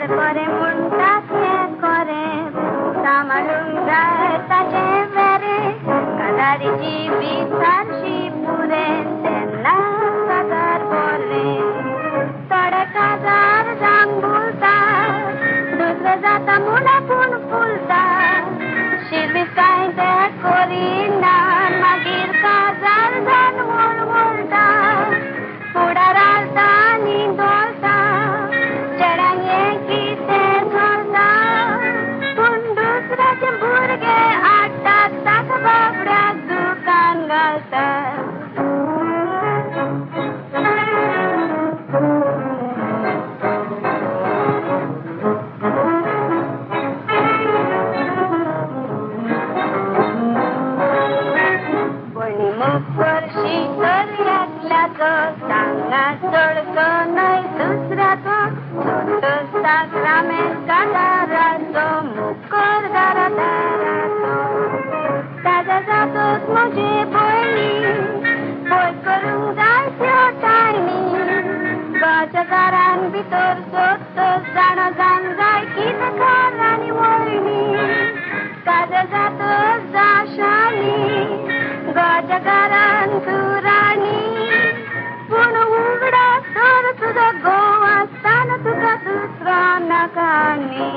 करे म्हणटात हें करे सांबाळूंक जाय ताचें बरें कादारीची बी सारशी पुरें तेन्ना काजार बरें थोडे काजार जांग भुलता दुसरें जाता म्हूण आपूण फुलता शिरवीस कांय तें करिना मागीर काजार जावन वळवळटा फुडार हालता आनी दोलता चेड्यांक हें कितें चलता पूण दुसऱ्याचें भुरगें हाडटात ताका बाबड्याक दुकान घालतात वर्षी तर एकल्याचो सांगा चडचो न्हय दुसऱ्याचो छोटो सासरामेन कादाराचो मुकोर दाराचो ताज्या जातोच म्हजे भयणी पय करूंक जाय त्यो टायमी गोंयच्या घरान भितर सोदतो जाणो जावन जाय कितें घर आनी वयणी ताज्या जातोच जाशानी गोंयच्या घरान तूं राणी पूण उगडा तर तुजो घोव आसतना तुका दुसरो नाका आनी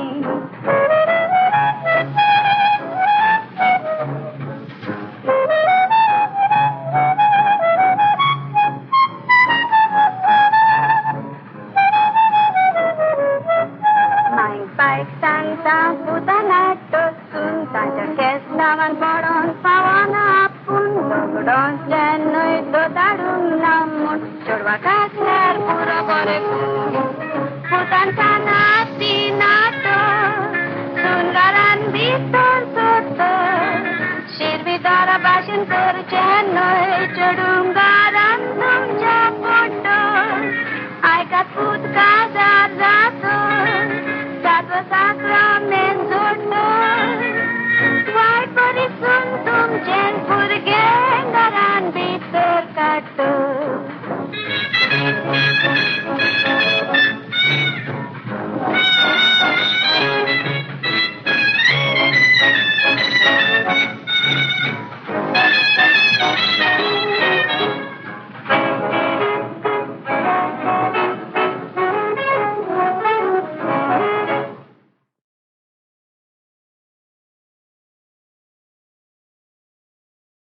मागीर बायक सांगता पुताना टोचून ताच्या केस नांवान पडोन पावना आपूण दोगडोचें न्हय दोदाडूंक ना म्हूण चेडवाक आसल्यार पुरो बरें पुतान काना ती नाटो सुंदरान भितर सोदतो शिरवीदारा भाशेन करचें न्हय चेडूंक घरान तुमच्या पोट्टो आयकात पूत